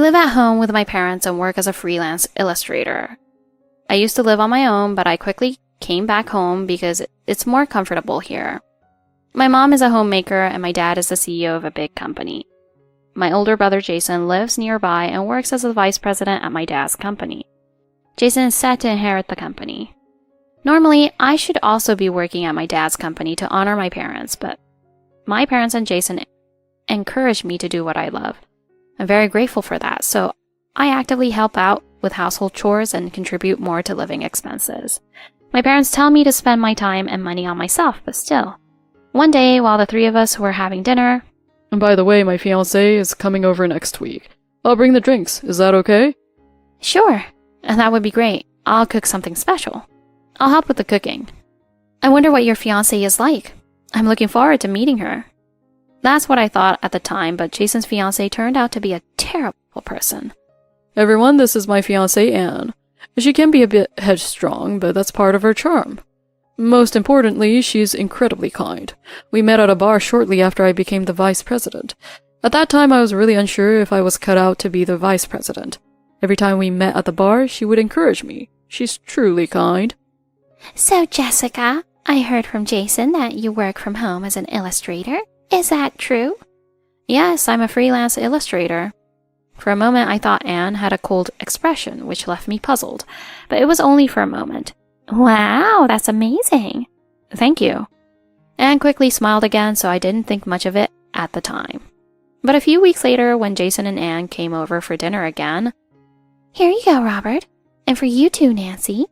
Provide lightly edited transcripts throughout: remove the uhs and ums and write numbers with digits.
live at home with my parents and work as a freelance illustrator. I used to live on my own, but I quickly came back home because it's more comfortable here. My mom is a homemaker and my dad is the CEO of a big company. My older brother Jason lives nearby and works as a vice president at my dad's company. Jason is set to inherit the company. Normally, I should also be working at my dad's company to honor my parents, but my parents and Jason encourage me to do what I love. I'm very grateful for that, so I actively help out with household chores and contribute more to living expenses. My parents tell me to spend my time and money on myself, but still. One day, while the three of us were having dinner, "And by the way, my fiancé is coming over next week. I'll bring the drinks. Is that okay?" "Sure, and that would be great. I'll cook something special. I'll help with the cooking. I wonder what your fiancé is like. I'm looking forward to meeting her." That's what I thought at the time, but Jason's fiancé turned out to be a terrible person. "Everyone, this is my fiancée Anne. She can be a bit headstrong, but that's part of her charm. Most importantly, she's incredibly kind. We met at a bar shortly after I became the vice president. At that time, I was really unsure if I was cut out to be the vice president. Every time we met at the bar, she would encourage me. She's truly kind." "So, Jessica, I heard from Jason that you work from home as an illustrator. Is that true?" "Yes, I'm a freelance illustrator." For a moment, I thought Anne had a cold expression, which left me puzzled, but it was only for a moment. "Wow, that's amazing." "Thank you." Anne quickly smiled again, so I didn't think much of it at the time. But a few weeks later, when Jason and Anne came over for dinner again, "Here you go, Robert. And for you too, Nancy.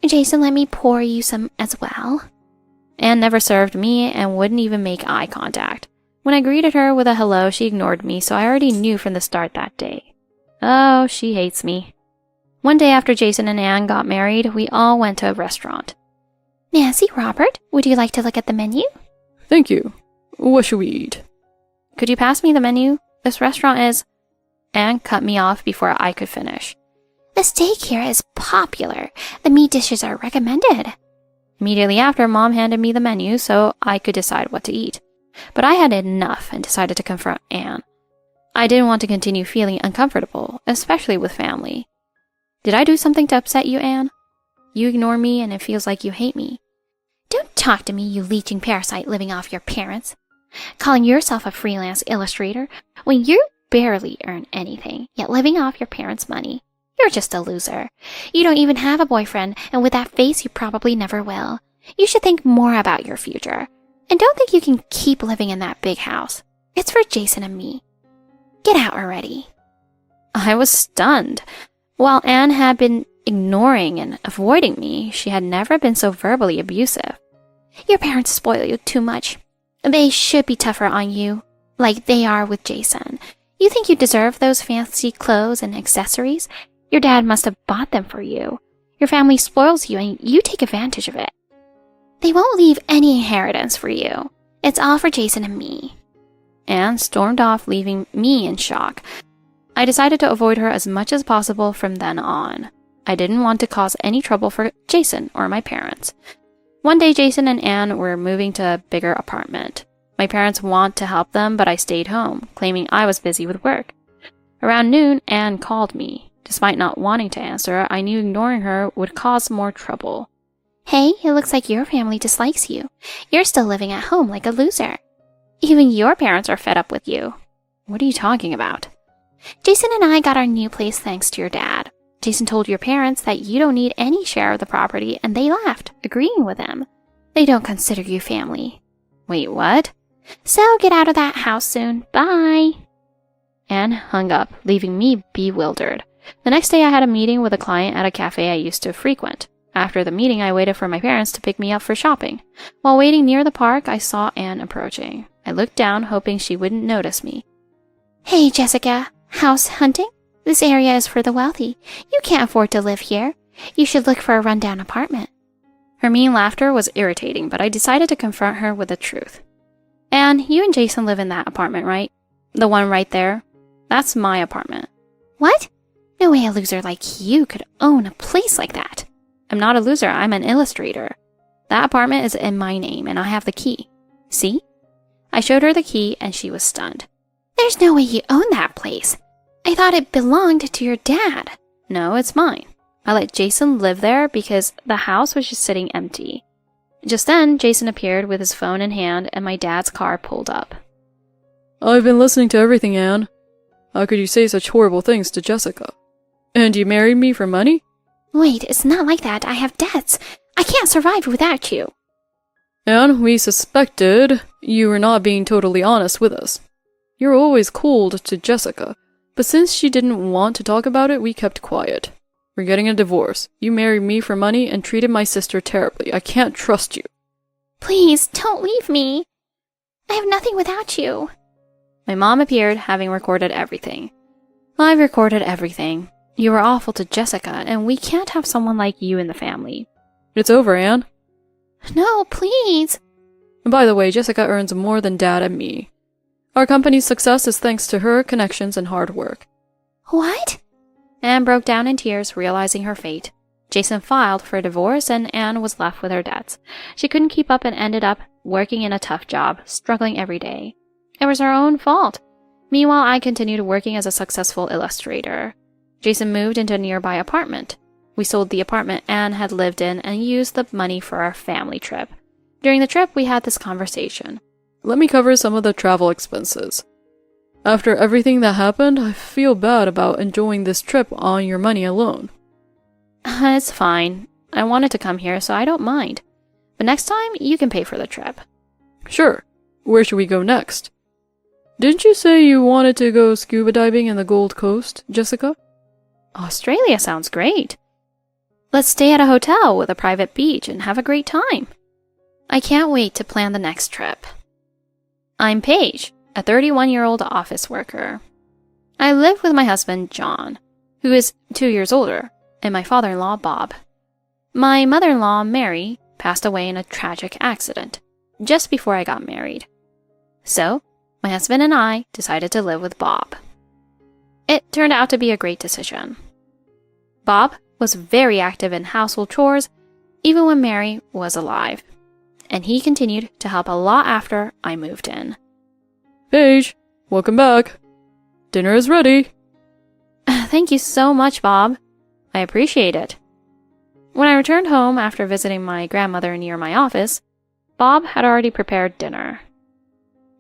Jason let me pour you some as well." Anne never served me and wouldn't even make eye contact. When I greeted her with a hello, she ignored me, so I already knew from the start that day. Oh, she hates me. One day after Jason and Anne got married, we all went to a restaurant. "Nancy, Robert, would you like to look at the menu?" "Thank you. What should we eat?" "Could you pass me the menu? This restaurant is..." Anne cut me off before I could finish. "The steak here is popular. The meat dishes are recommended." Immediately after, Mom handed me the menu so I could decide what to eat. But I had enough and decided to confront Anne. I didn't want to continue feeling uncomfortable, especially with family. "Did I do something to upset you, Anne? You ignore me and it feels like you hate me." "Don't talk to me, you leeching parasite living off your parents. Calling yourself a freelance illustrator when you barely earn anything, yet living off your parents' money. You're just a loser. You don't even have a boyfriend, and with that face you probably never will. You should think more about your future. And don't think you can keep living in that big house. It's for Jason and me. Get out already." I was stunned. While Anne had been ignoring and avoiding me, she had never been so verbally abusive. "Your parents spoil you too much. They should be tougher on you, like they are with Jason. You think you deserve those fancy clothes and accessories? Your dad must have bought them for you. Your family spoils you and you take advantage of it. They won't leave any inheritance for you. It's all for Jason and me." Anne stormed off, leaving me in shock. I decided to avoid her as much as possible from then on. I didn't want to cause any trouble for Jason or my parents. One day, Jason and Anne were moving to a bigger apartment. My parents want to help them, but I stayed home, claiming I was busy with work. Around noon, Anne called me. Despite not wanting to answer, I knew ignoring her would cause more trouble. "Hey, it looks like your family dislikes you. You're still living at home like a loser. Even your parents are fed up with you." "What are you talking about?" "Jason and I got our new place thanks to your dad. Jason told your parents that you don't need any share of the property, and they laughed, agreeing with him. They don't consider you family." "Wait, what?" "So get out of that house soon. Bye." Anne hung up, leaving me bewildered. The next day I had a meeting with a client at a cafe I used to frequent. After the meeting, I waited for my parents to pick me up for shopping. While waiting near the park, I saw Anne approaching. I looked down, hoping she wouldn't notice me. "Hey, Jessica. House hunting? This area is for the wealthy. You can't afford to live here. You should look for a rundown apartment." Her mean laughter was irritating, but I decided to confront her with the truth. "Anne, you and Jason live in that apartment, right? The one right there? That's my apartment." "What? No way a loser like you could own a place like that." "I'm not a loser, I'm an illustrator. That apartment is in my name, and I have the key. See?" I showed her the key, and she was stunned. "There's no way you own that place. I thought it belonged to your dad. No, it's mine. I let Jason live there because the house was just sitting empty. Just then, Jason appeared with his phone in hand and my dad's car pulled up. I've been listening to everything, Anne. How could you say such horrible things to Jessica? And you married me for money? Wait, it's not like that. I have debts. I can't survive without you. Anne, we suspected you were not being totally honest with us. You're always cold to Jessica, but since she didn't want to talk about it, we kept quiet. We're getting a divorce. You married me for money and treated my sister terribly. I can't trust you. Please, don't leave me. I have nothing without you. My mom appeared, having recorded everything. I've recorded everything. You were awful to Jessica, and we can't have someone like you in the family. It's over, Anne. No, please. And by the way, Jessica earns more than Dad and me. Our company's success is thanks to her connections and hard work. What? Anne broke down in tears, realizing her fate. Jason filed for a divorce, and Anne was left with her debts. She couldn't keep up and ended up working in a tough job, struggling every day. It was her own fault. Meanwhile, I continued working as a successful illustrator. Jason moved into a nearby apartment. We sold the apartment Anne had lived in and used the money for our family trip. During the trip, we had this conversation. Let me cover some of the travel expenses. After everything that happened, I feel bad about enjoying this trip on your money alone. It's fine. I wanted to come here, so I don't mind. But next time, you can pay for the trip. Sure. Where should we go next? Didn't you say you wanted to go scuba diving in the Gold Coast, Jessica? Australia sounds great. Let's stay at a hotel with a private beach and have a great time. I can't wait to plan the next trip. I'm Paige, a 31-year-old office worker. I live with my husband, John, who is 2 years older, and my father-in-law, Bob. My mother-in-law, Mary, passed away in a tragic accident just before I got married. So, my husband and I decided to live with Bob. It turned out to be a great decision. Bob was very active in household chores, even when Mary was alive, and he continued to help a lot after I moved in. Paige, welcome back. Dinner is ready. Thank you so much, Bob. I appreciate it. When I returned home after visiting my grandmother near my office, Bob had already prepared dinner.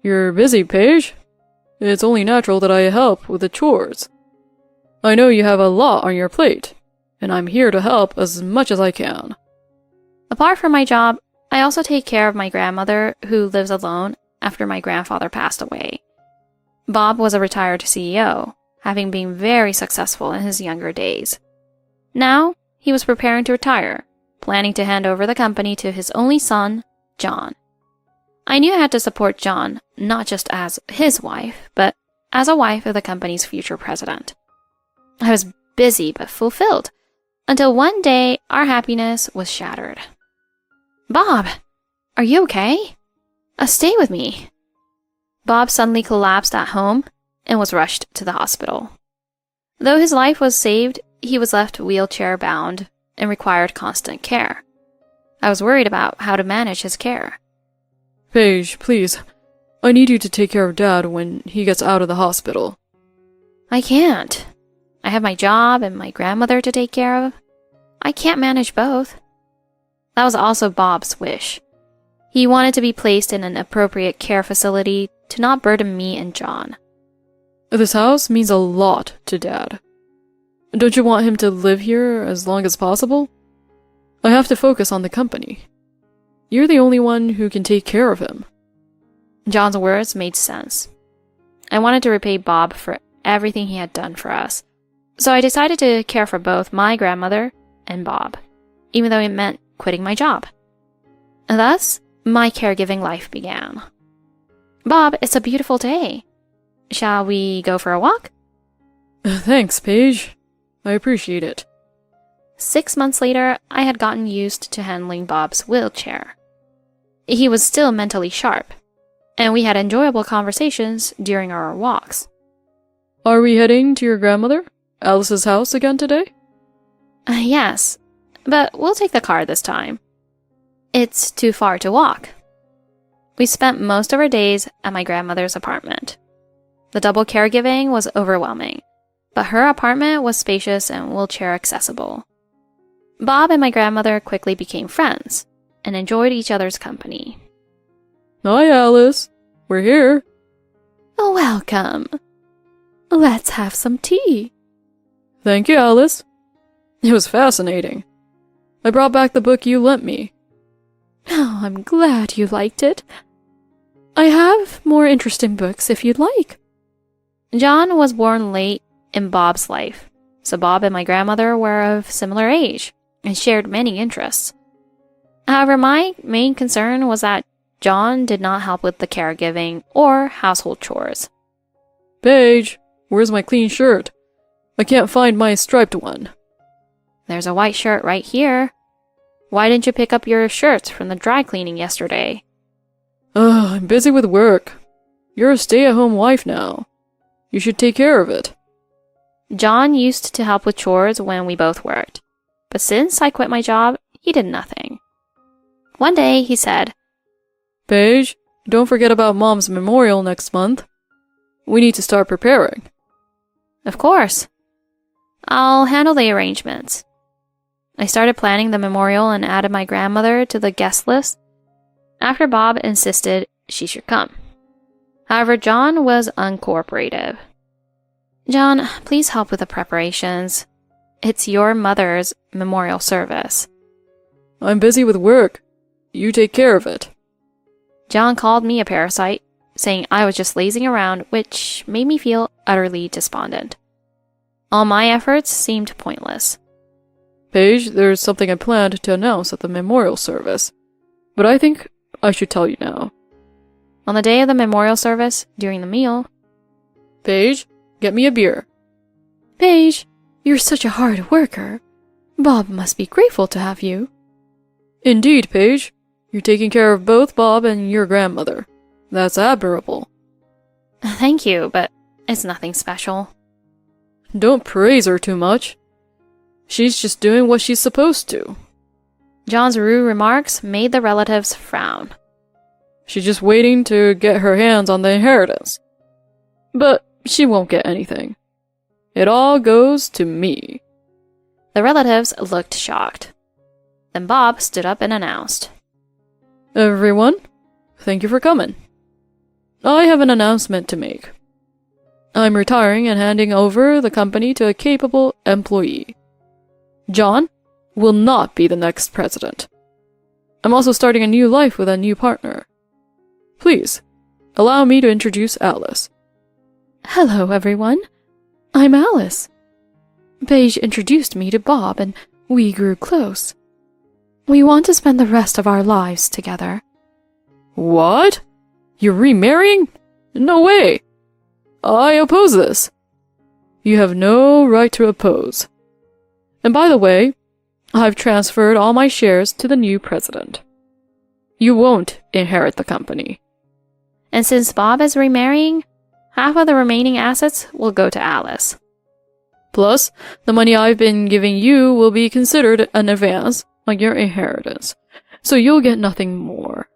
You're busy, Paige. It's only natural that I help with the chores. I know you have a lot on your plate, and I'm here to help as much as I can. Apart from my job, I also take care of my grandmother, who lives alone after my grandfather passed away. Bob was a retired CEO, having been very successful in his younger days. Now, he was preparing to retire, planning to hand over the company to his only son, John. I knew I had to support John, not just as his wife, but as a wife of the company's future president. I was busy but fulfilled, until one day our happiness was shattered. Bob, are you okay? Stay with me. Bob suddenly collapsed at home and was rushed to the hospital. Though his life was saved, he was left wheelchair-bound and required constant care. I was worried about how to manage his care. Paige, please. I need you to take care of Dad when he gets out of the hospital. I can't. I have my job and my grandmother to take care of. I can't manage both. That was also Bob's wish. He wanted to be placed in an appropriate care facility to not burden me and John. This house means a lot to Dad. Don't you want him to live here as long as possible? I have to focus on the company. You're the only one who can take care of him. John's words made sense. I wanted to repay Bob for everything he had done for us, so I decided to care for both my grandmother and Bob, even though it meant quitting my job. And thus, my caregiving life began. Bob, it's a beautiful day. Shall we go for a walk? Thanks, Paige. I appreciate it. 6 months later, I had gotten used to handling Bob's wheelchair. He was still mentally sharp, and we had enjoyable conversations during our walks. Are we heading to your grandmother, Alice's house again today? Yes, but we'll take the car this time. It's too far to walk. We spent most of our days at my grandmother's apartment. The double caregiving was overwhelming. but her apartment was spacious and wheelchair accessible. Bob and my grandmother quickly became friends and enjoyed each other's company. Hi, Alice. We're here. Welcome. Let's have some tea. Thank you, Alice. It was fascinating. I brought back the book you lent me. Oh, I'm glad you liked it. I have more interesting books if you'd like. John was born late in Bob's life, so Bob and my grandmother were of similar age and shared many interests. However, my main concern was that John did not help with the caregiving or household chores. Paige, where's my clean shirt? I can't find my striped one. There's a white shirt right here. Why didn't you pick up your shirts from the dry cleaning yesterday? I'm busy with work. You're a stay-at-home wife now. You should take care of it. John used to help with chores when we both worked, but since I quit my job, he did nothing. One day, he said, Paige, don't forget about Mom's memorial next month. We need to start preparing. Of course. I'll handle the arrangements. I started planning the memorial and added my grandmother to the guest list after Bob insisted she should come. However, John was uncooperative. John, please help with the preparations. It's your mother's memorial service. I'm busy with work. You take care of it. John called me a parasite, saying I was just lazing around, which made me feel utterly despondent. All my efforts seemed pointless. Paige, there's something I planned to announce at the memorial service, but I think I should tell you now. On the day of the memorial service, during the meal, Paige, get me a beer. Paige, you're such a hard worker. Bob must be grateful to have you. Indeed, Paige. You're taking care of both Bob and your grandmother. That's admirable. Thank you, but it's nothing special. Don't praise her too much. She's just doing what she's supposed to. John's rude remarks made the relatives frown. She's just waiting to get her hands on the inheritance. But she won't get anything. It all goes to me. The relatives looked shocked. Then Bob stood up and announced, Everyone, thank you for coming. I have an announcement to make. I'm retiring and handing over the company to a capable employee. John will not be the next president. I'm also starting a new life with a new partner. Please, allow me to introduce Alice. Hello, everyone. I'm Alice. Paige introduced me to Bob and we grew close. We want to spend the rest of our lives together. What? You're remarrying? No way! I oppose this. You have no right to oppose. And by the way, I've transferred all my shares to the new president. You won't inherit the company. And since Bob is remarrying, half of the remaining assets will go to Alice. Plus, the money I've been giving you will be considered an advance on your inheritance, so you'll get nothing more.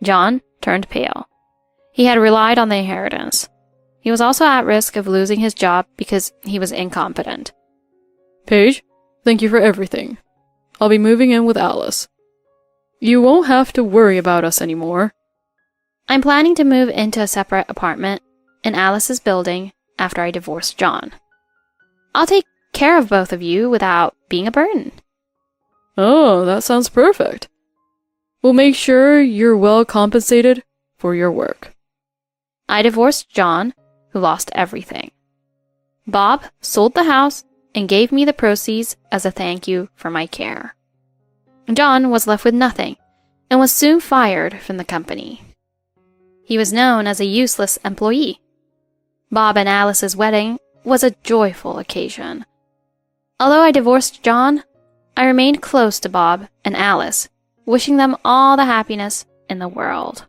John turned pale. He had relied on the inheritance. He was also at risk of losing his job because he was incompetent. Paige, thank you for everything. I'll be moving in with Alice. You won't have to worry about us anymore. I'm planning to move into a separate apartment in Alice's building after I divorce John. I'll take care of both of you without being a burden. Oh, that sounds perfect. We'll make sure you're well compensated for your work. I divorced John, who lost everything. Bob sold the house and gave me the proceeds as a thank you for my care. John was left with nothing and was soon fired from the company. He was known as a useless employee. Bob and Alice's wedding was a joyful occasion. Although I divorced John, I remained close to Bob and Alice, wishing them all the happiness in the world.